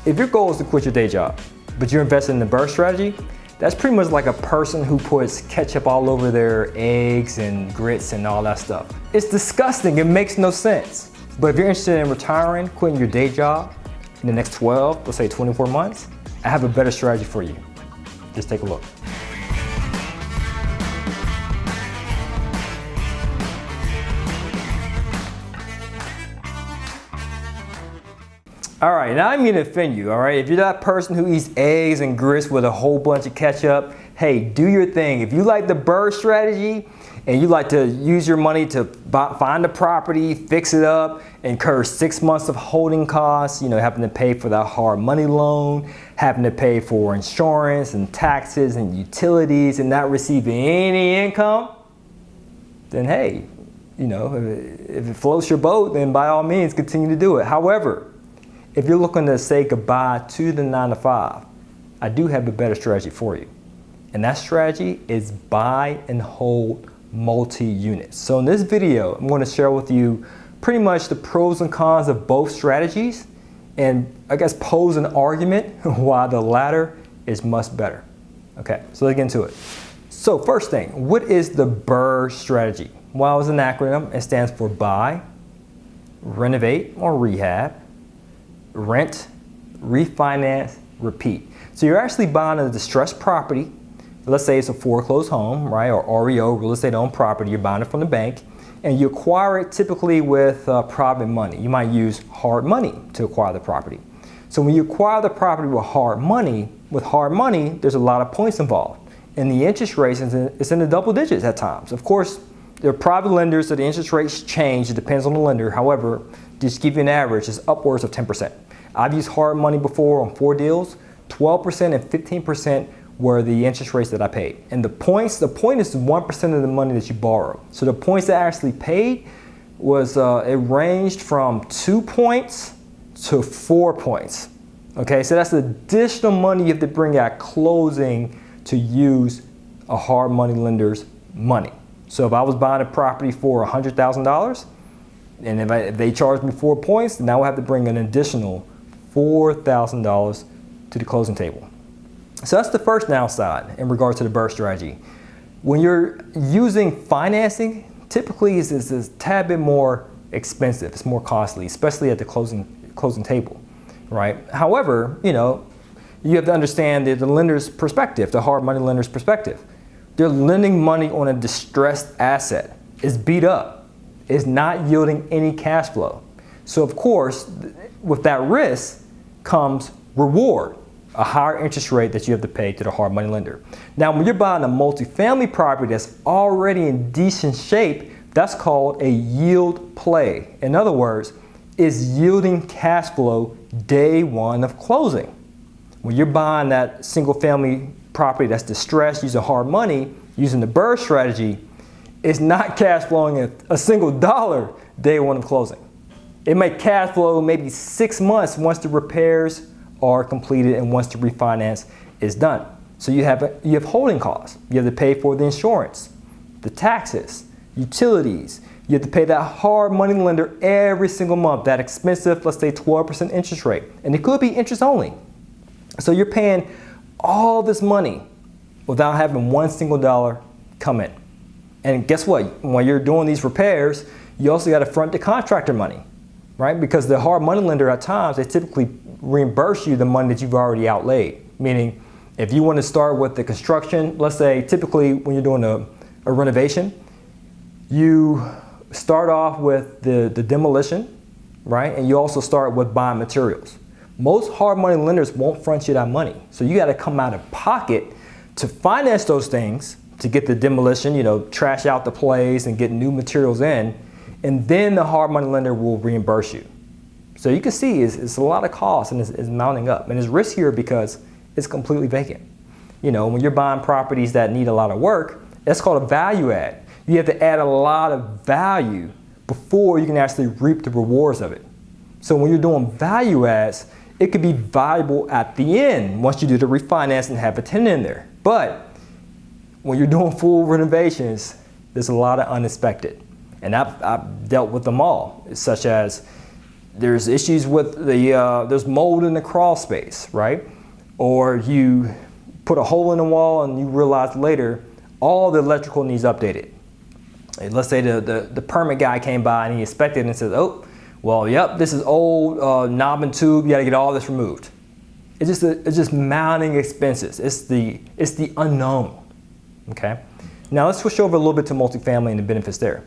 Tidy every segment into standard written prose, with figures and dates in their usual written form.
if your goal is to quit your day job, but you're invested in the BRRRR strategy, that's pretty much like a person who puts ketchup all over their eggs and grits and all that stuff. It's disgusting, it makes no sense. But if you're interested in retiring, quitting your day job in the next 12, let's say 24 months, I have a better strategy for you. Just take a look. All right, now I'm gonna offend you, all right? If you're that person who eats eggs and grits with a whole bunch of ketchup, hey, do your thing. If you like the BRRRR strategy and you like to use your money to find a property, fix it up, incur 6 months of holding costs, having to pay for that hard money loan, having to pay for insurance and taxes and utilities and not receiving any income, then hey, if it floats your boat, then by all means continue to do it. However, if you're looking to say goodbye to the 9 to 5, I do have a better strategy for you. And that strategy is buy and hold multi-units. So in this video, I'm going to share with you pretty much the pros and cons of both strategies and I guess pose an argument why the latter is much better. Okay, so let's get into it. So first thing, what is the BRRRR strategy? Well, it's an acronym. It stands for buy, renovate or rehab, rent, refinance, repeat. So you're actually buying a distressed property. Let's say it's a foreclosed home, right? Or REO, real estate owned property. You're buying it from the bank and you acquire it typically with private money. You might use hard money to acquire the property. So when you acquire the property with hard money, there's a lot of points involved. And the interest rates is in the double digits at times. Of course, they're private lenders, so the interest rates change. It depends on the lender. However, just to give you an average, it's upwards of 10%. I've used hard money before on 4 deals. 12% and 15% were the interest rates that I paid. And the point is 1% of the money that you borrow. So the points that I actually paid was, it ranged from 2 points to 4 points. Okay, so that's additional money you have to bring at closing to use a hard money lender's money. So if I was buying a property for $100,000, and if they charged me 4 points, then I would have to bring an additional $4,000 to the closing table. So that's the first downside in regards to the BRRRR strategy. When you're using financing, typically it's a tad bit more expensive. It's more costly, especially at the closing table, right? However, you have to understand the lender's perspective, the hard money lender's perspective. They're lending money on a distressed asset. It's beat up. It's not yielding any cash flow. So of course, with that risk comes reward, a higher interest rate that you have to pay to the hard money lender. Now, when you're buying a multifamily property that's already in decent shape, that's called a yield play. In other words, it's yielding cash flow day one of closing. When you're buying that single family property that's distressed using hard money, using the BRRRR strategy, it's not cash flowing a single dollar day one of closing. It may cash flow maybe 6 months once the repairs are completed and once the refinance is done. So you have holding costs. You have to pay for the insurance, the taxes, utilities. You have to pay that hard money lender every single month, that expensive, let's say 12% interest rate. And it could be interest only. So you're paying all this money without having one single dollar come in. And guess what? When you're doing these repairs, you also got to front the contractor money, right? Because the hard money lender at times, they typically reimburse you the money that you've already outlaid. Meaning, if you want to start with the construction, let's say typically when you're doing a renovation, you start off with the demolition, right? And you also start with buying materials. Most hard money lenders won't front you that money. So you got to come out of pocket to finance those things, to get the demolition, trash out the place and get new materials in. And then the hard money lender will reimburse you. So you can see it's a lot of cost and it's mounting up. And it's riskier because it's completely vacant. When you're buying properties that need a lot of work, that's called a value add. You have to add a lot of value before you can actually reap the rewards of it. So when you're doing value adds, it could be valuable at the end once you do the refinance and have a tenant in there. But when you're doing full renovations, there's a lot of unexpected. And I've dealt with them all, such as there's issues with there's mold in the crawl space, right? Or you put a hole in the wall and you realize later all the electrical needs updated. And let's say the permit guy came by and he inspected it and says, oh, well, yep, this is old knob and tube, you gotta get all this removed. It's just mounting expenses. It's the unknown, okay? Now let's switch over a little bit to multifamily and the benefits there.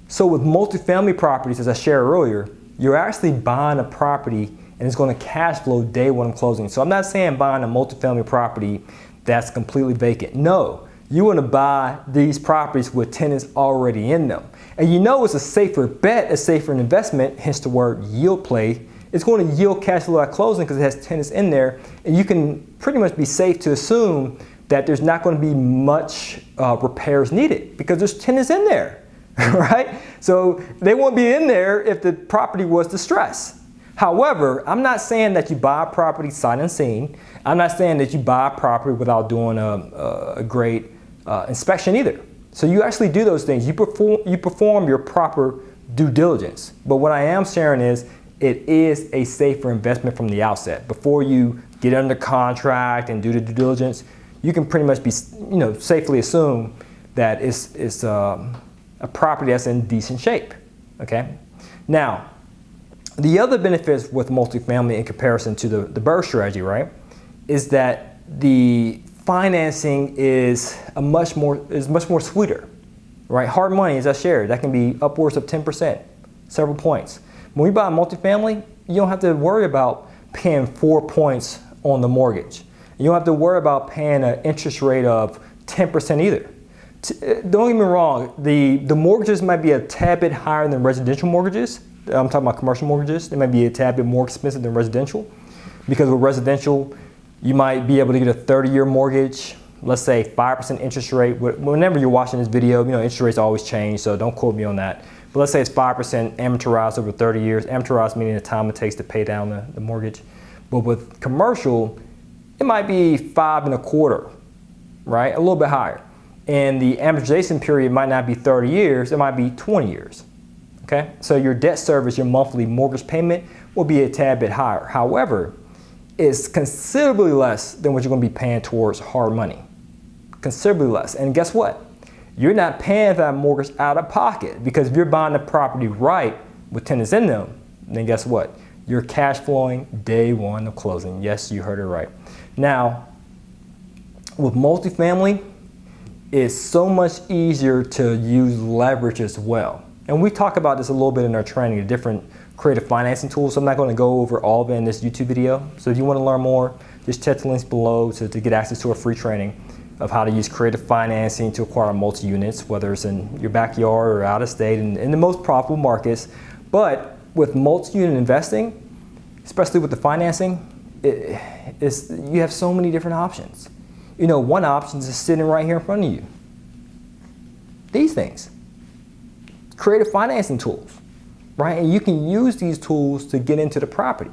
So with multifamily properties, as I shared earlier, you're actually buying a property and it's going to cash flow day one of closing. So I'm not saying buying a multifamily property that's completely vacant. No, you want to buy these properties with tenants already in them. And you know it's a safer bet, a safer investment, hence the word yield play. It's going to yield cash flow at closing because it has tenants in there, and you can pretty much be safe to assume that there's not going to be much repairs needed because there's tenants in there, right? So they won't be in there if the property was distressed. However, I'm not saying that you buy a property sight unseen. I'm not saying that you buy a property without doing a great inspection either. So you actually do those things. You perform your proper due diligence. But what I am sharing is it is a safer investment from the outset. Before you get under contract and do the due diligence, you can pretty much be, safely assume that it's a property that's in decent shape. Okay. Now, the other benefits with multifamily in comparison to the BRRRR strategy, right, is that the financing is much more sweeter, right? Hard money, as I shared, that can be upwards of 10%, several points. When we buy a multifamily, you don't have to worry about paying 4 points on the mortgage. You don't have to worry about paying an interest rate of 10% either. Don't get me wrong, the mortgages might be a tad bit higher than residential mortgages. I'm talking about commercial mortgages. They might be a tad bit more expensive than residential, because with residential, you might be able to get a 30-year mortgage, let's say 5% interest rate. Whenever you're watching this video, interest rates always change, so don't quote me on that. But let's say it's 5% amortized over 30 years. Amortized meaning the time it takes to pay down the mortgage. But with commercial, it might be 5.25, right? A little bit higher. And the amortization period might not be 30 years, it might be 20 years. Okay? So your debt service, your monthly mortgage payment will be a tad bit higher. However, it's considerably less than what you're going to be paying towards hard money. Considerably less. And guess what? You're not paying that mortgage out of pocket, because if you're buying the property right with tenants in them, then guess what? You're cash flowing day one of closing. Yes, you heard it right. Now, with multifamily, it's so much easier to use leverage as well. And we talk about this a little bit in our training, the different creative financing tools. So I'm not going to go over all of it in this YouTube video. So if you want to learn more, just check the links below to get access to a free training of how to use creative financing to acquire multi-units, whether it's in your backyard or out of state, and in the most profitable markets. But with multi-unit investing, especially with the financing, you have so many different options. One option is just sitting right here in front of you. These things. Creative financing tools, right? And you can use these tools to get into the property,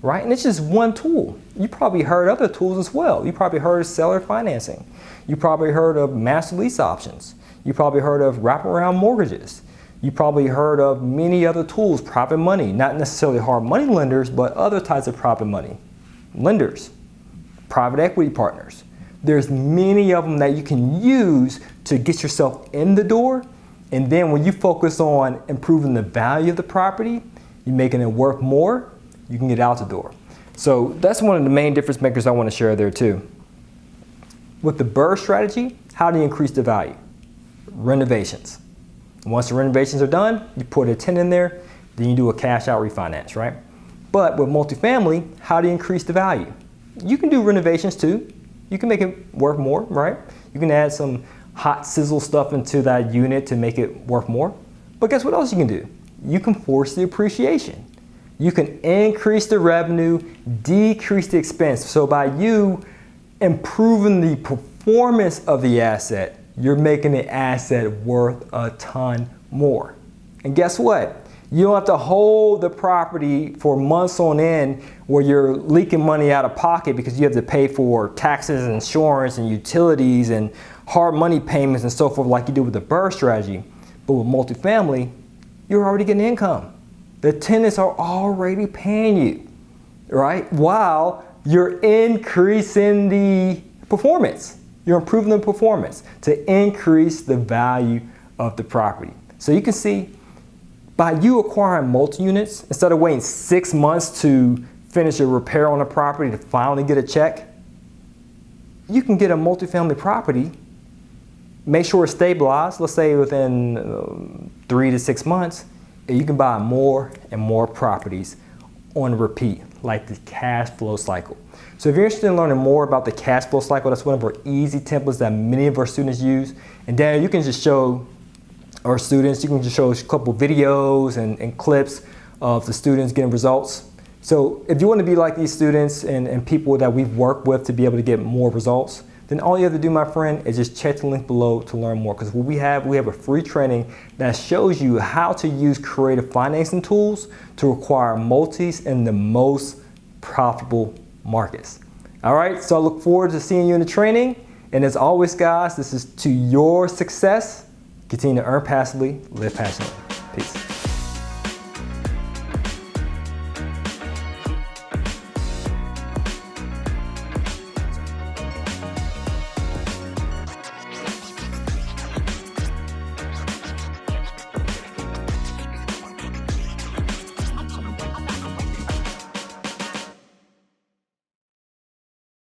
right? And it's just one tool. You probably heard other tools as well. You probably heard of seller financing. You probably heard of master lease options. You probably heard of wraparound mortgages. You probably heard of many other tools, private money, not necessarily hard money lenders, but other types of private money lenders, private equity partners. There's many of them that you can use to get yourself in the door. And then when you focus on improving the value of the property, you're making it worth more, you can get out the door. So that's one of the main difference makers I want to share there too. With the BRRRR strategy, how do you increase the value? Renovations. Once the renovations are done, you put a tenant in there, then you do a cash out refinance, right? But with multifamily, how do you increase the value? You can do renovations too. You can make it worth more, right? You can add some hot sizzle stuff into that unit to make it worth more. But guess what else you can do? You can force the appreciation. You can increase the revenue, decrease the expense. So by you improving the performance of the asset, you're making the asset worth a ton more. And guess what? You don't have to hold the property for months on end where you're leaking money out of pocket because you have to pay for taxes and insurance and utilities and hard money payments and so forth like you do with the BRRRR strategy. But with multifamily, you're already getting income. The tenants are already paying you, right? While you're increasing the performance. You're improving the performance to increase the value of the property. So you can see, by you acquiring multi-units, instead of waiting 6 months to finish a repair on a property to finally get a check, you can get a multifamily property, make sure it's stabilized, let's say within 3 to 6 months, and you can buy more and more properties on repeat, like the cash flow cycle. So if you're interested in learning more about the cash flow cycle, that's one of our easy templates that many of our students use. And then you can just show our students, you can just show a couple videos and clips of the students getting results. So if you want to be like these students and people that we've worked with to be able to get more results, then all you have to do, my friend, is just check the link below to learn more. Because what we have a free training that shows you how to use creative financing tools to acquire multis in the most profitable markets. All right, so I look forward to seeing you in the training. And as always, guys, this is to your success. Continue to earn passively, live passionately. Peace.